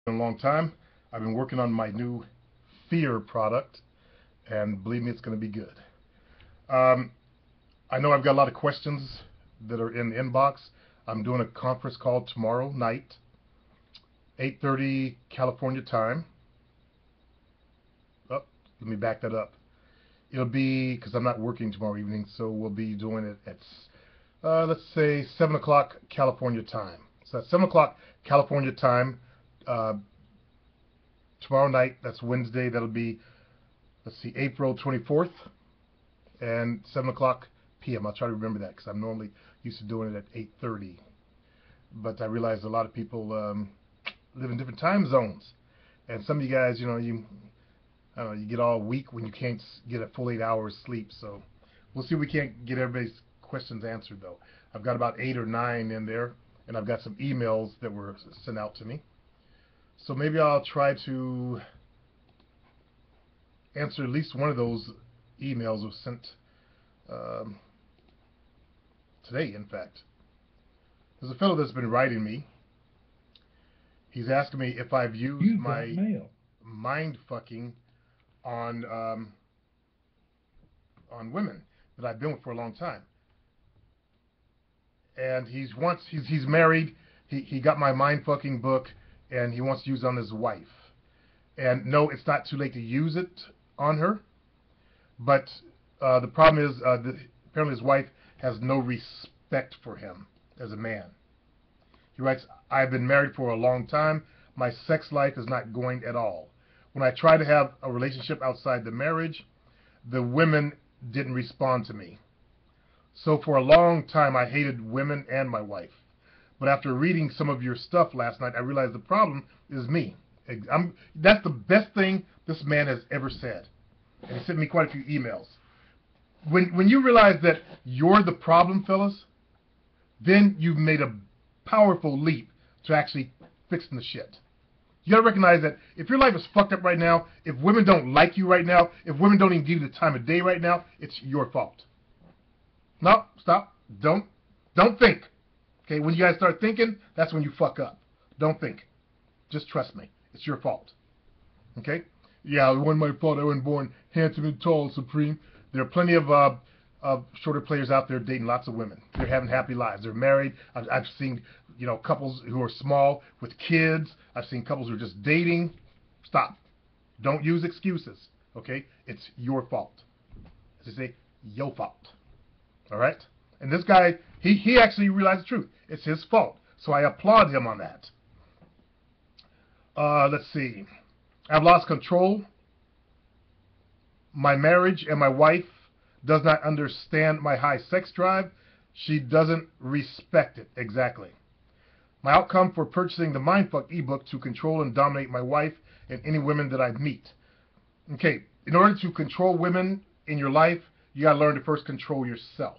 a long time. I've been working on my new Fear product, and believe me, it's going to be good. Um, I know I've got a lot of questions that are in the inbox. I'm doing a conference call tomorrow night, 8:30 California time. Oh, let me back that up. It'll be because I'm not working tomorrow evening, so we'll be doing it at let's say 7 o'clock California time. So at 7 o'clock California time, uh, tomorrow night. That's Wednesday. That'll be, let's see, April 24th and 7 o'clock p.m. I'll try to remember that because I'm normally used to doing it at 8:30. But I realize a lot of people live in different time zones. And some of you guys, I don't know, you get all weak when you can't get a full 8 hours sleep. So we'll see if we can't get everybody's questions answered, though. I've got about 8 or 9 in there, and I've got some emails that were sent out to me. So maybe I'll try to answer at least one of those emails that was sent um, today, in fact. There's a fellow that's been writing me. He's asking me if I've used my mind fucking on women that I've been with for a long time. And he's married. He got my mind fucking book, and he wants to use it on his wife. And no, it's not too late to use it on her. But the problem is that apparently his wife has no respect for him as a man. He writes, I've been married for a long time. My sex life is not going at all. When I try to have a relationship outside the marriage, the women didn't respond to me. So for a long time, I hated women and my wife. But after reading some of your stuff last night, I realized the problem is me. That's the best thing this man has ever said. And he sent me quite a few emails. When you realize that you're the problem, fellas, then you've made a powerful leap to actually fixing the shit. You gotta recognize that if your life is fucked up right now, if women don't like you right now, if women don't even give you the time of day right now, it's your fault. No, stop. Don't think. Okay, when you guys start thinking, that's when you fuck up. Don't think. Just trust me. It's your fault. Okay? Yeah, it wasn't my fault. I wasn't born handsome and tall, Supreme. There are plenty of shorter players out there dating lots of women. They're having happy lives. They're married. I've seen, couples who are small with kids. I've seen couples who are just dating. Stop. Don't use excuses. Okay? It's your fault. As they say, your fault. All right? And this guy, he actually realized the truth. It's his fault. So I applaud him on that. Let's see. I've lost control. My marriage and my wife does not understand my high sex drive. She doesn't respect it. Exactly. My outcome for purchasing the Mindfuck ebook to control and dominate my wife and any women that I meet. Okay, in order to control women in your life, you got to learn to first control yourself.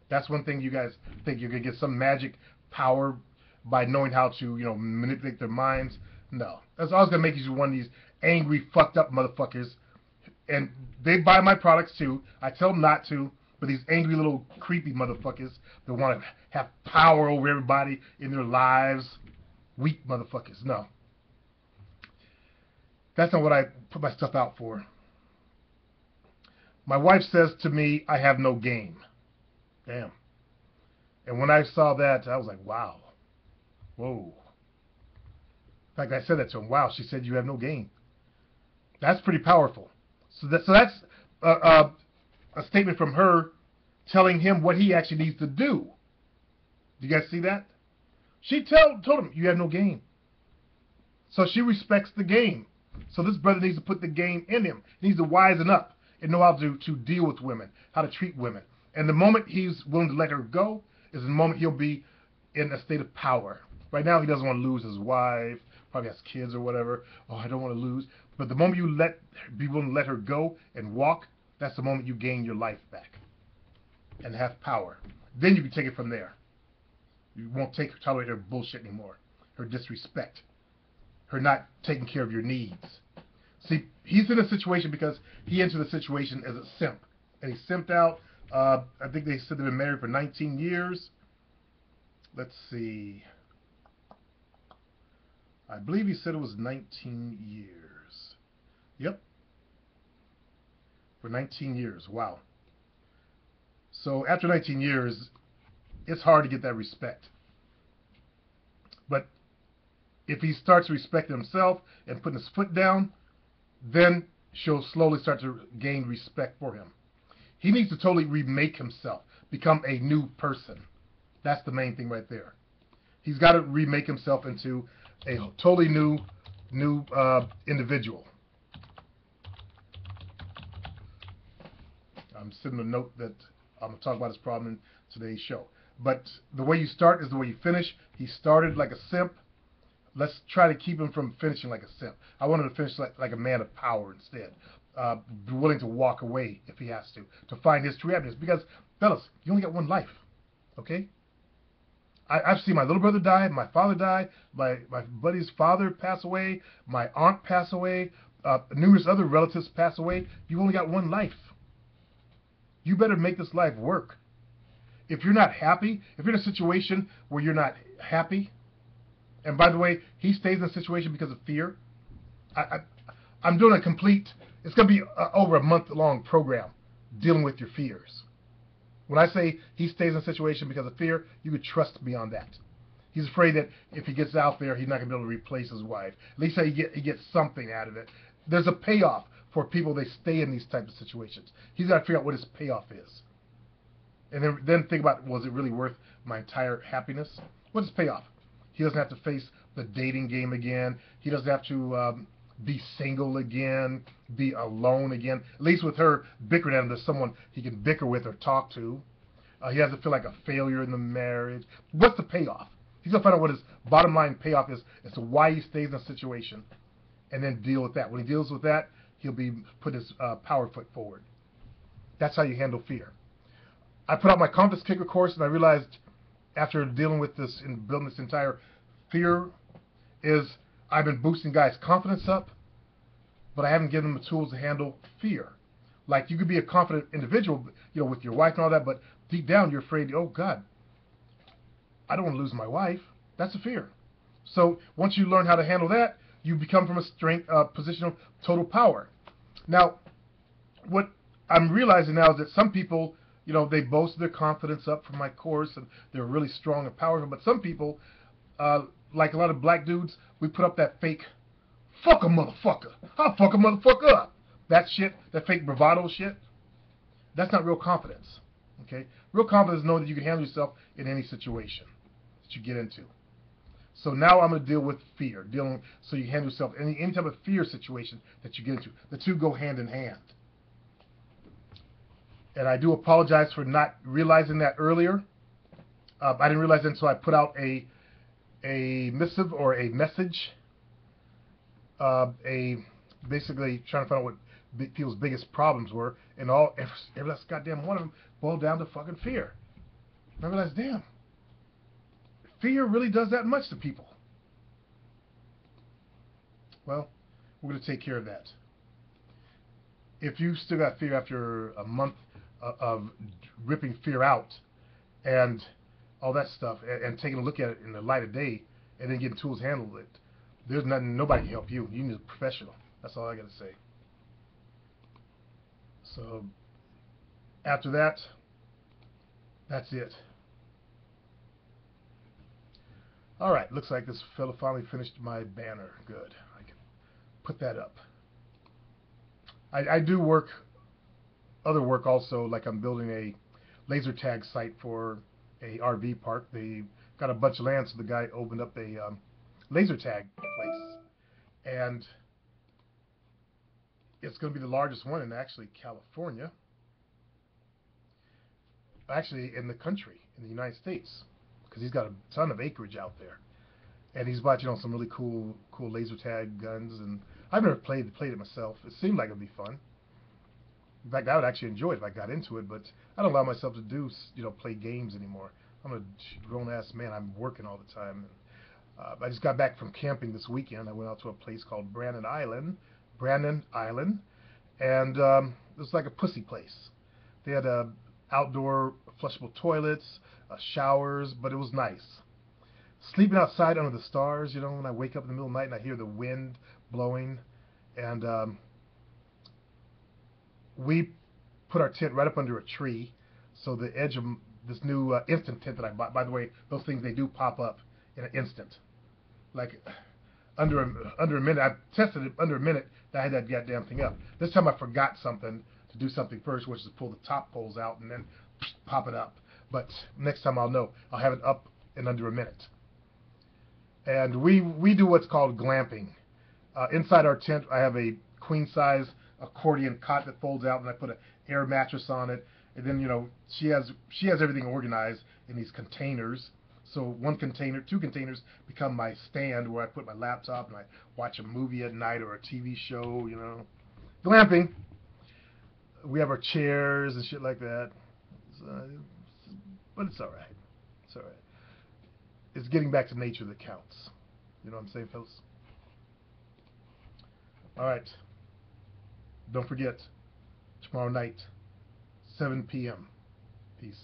That's one thing you guys think you're going to get some magic power by knowing how to, manipulate their minds. No. That's always going to make you one of these angry, fucked up motherfuckers. And they buy my products too. I tell them not to, but these angry little creepy motherfuckers that want to have power over everybody in their lives. Weak motherfuckers. No. That's not what I put my stuff out for. My wife says to me, I have no game. Damn. And when I saw that, I was like, wow. Whoa. In fact, I said that to him. Wow, she said you have no game. That's pretty powerful. So that's a statement from her telling him what he actually needs to do. Do you guys see that? She told him, you have no game. So she respects the game. So this brother needs to put the game in him. He needs to wisen up and know how to deal with women, how to treat women. And the moment he's willing to let her go is the moment he'll be in a state of power. Right now, he doesn't want to lose his wife, probably has kids or whatever. Oh, I don't want to lose. But the moment you be willing to let her go and walk, that's the moment you gain your life back and have power. Then you can take it from there. You won't tolerate her bullshit anymore, her disrespect, her not taking care of your needs. See, he's in a situation because he entered the situation as a simp. And he simped out. I think they said they've been married for 19 years. Let's see. I I believe he said it was 19 years. Yep, for 19 years. Wow. So after 19 years, it's hard to get that respect. But if he starts respecting himself and putting his foot down, then she'll slowly start to gain respect for him. He needs to totally remake himself, become a new person. That's the main thing right there. He's got to remake himself into a totally new individual. I'm sending a note that I'm going to talk about his problem in today's show. But the way you start is the way you finish. He started like a simp. Let's try to keep him from finishing like a simp. I want him to finish like a man of power instead. Be willing to walk away if he has to find his true happiness. Because, fellas, you only got one life, okay? I've seen my little brother die, my father die, my buddy's father pass away, my aunt pass away, numerous other relatives pass away. You only got one life. You better make this life work. If you're not happy, if you're in a situation where you're not happy, and by the way, he stays in a situation because of fear. I'm doing a complete, it's going to be over a month-long program dealing with your fears. When I say he stays in a situation because of fear, you could trust me on that. He's afraid that if he gets out there, he's not going to be able to replace his wife. At least he gets something out of it. There's a payoff for people that stay in these types of situations. He's got to figure out what his payoff is. And then think about, was it really worth my entire happiness? What's his payoff? He doesn't have to face the dating game again. He doesn't have to be single again, be alone again. At least with her bickering at him, there's someone he can bicker with or talk to. He doesn't feel like a failure in the marriage. What's the payoff? He's going to find out what his bottom line payoff is as to why he stays in a situation and then deal with that. When he deals with that, he'll be put his power foot forward. That's how you handle fear. I put out my Confidence Kicker course, and I realized after dealing with this and building this entire fear is I've been boosting guys' confidence up, but I haven't given them the tools to handle fear. Like, you could be a confident individual, you know, with your wife and all that, but deep down you're afraid, oh God, I don't want to lose my wife. That's a fear. So once you learn how to handle that, you become from a position of total power. Now, what I'm realizing now is that some people, you know, they boast their confidence up from my course and they're really strong and powerful, but some people, like a lot of black dudes, we put up that fake, fuck a motherfucker. I'll fuck a motherfucker up. That shit, that fake bravado shit, that's not real confidence. Okay? Real confidence is knowing that you can handle yourself in any situation that you get into. So now I'm going to deal with fear, so you handle yourself in any type of fear situation that you get into. The two go hand in hand. And I do apologize for not realizing that earlier. I didn't realize that until I put out a missive or a message, basically trying to find out what people's biggest problems were, and every last goddamn one of them boiled down to fucking fear. And I realized, damn, fear really does that much to people. Well, we're going to take care of that. If you still got fear after a month of ripping fear out and all that stuff, and taking a look at it in the light of day, and then getting tools to handle it, there's nothing, nobody can help you. You need a professional. That's all I got to say. So after that, that's it. All right, looks like this fellow finally finished my banner. Good. I can put that up. I do other work also, like I'm building a laser tag site for a RV park. They got a bunch of land, so the guy opened up a laser tag place. And it's going to be the largest one in actually California. Actually in the country, in the United States. Because he's got a ton of acreage out there. And he's bought, you know, some really cool laser tag guns. And I've never played it myself. It seemed like it would be fun. In fact, I would actually enjoy it if I got into it, but I don't allow myself to do, you know, play games anymore. I'm a grown-ass man. I'm working all the time. And, I just got back from camping this weekend. I went out to a place called Brandon Island, and it was like a pussy place. They had outdoor flushable toilets, showers, but it was nice. sleeping outside under the stars, you know, when I wake up in the middle of the night and I hear the wind blowing. And we put our tent right up under a tree, so the edge of this new instant tent that I bought. By the way, those things, they do pop up in an instant, like under a minute. I tested it under a minute. I had that goddamn thing up. This time I forgot something to do something first, which is pull the top poles out and then pop it up. But next time I'll know. I'll have it up in under a minute. And we do what's called glamping. Inside our tent, I have a queen size accordion cot that folds out, and I put an air mattress on it. And then, you know, she has everything organized in these containers. So one container, two containers become my stand where I put my laptop and I watch a movie at night or a TV show, you know. Glamping. We have our chairs and shit like that. But it's all right. It's all right. It's getting back to nature that counts. You know what I'm saying, fellas? All right. Don't forget, tomorrow night, 7 p.m. Peace.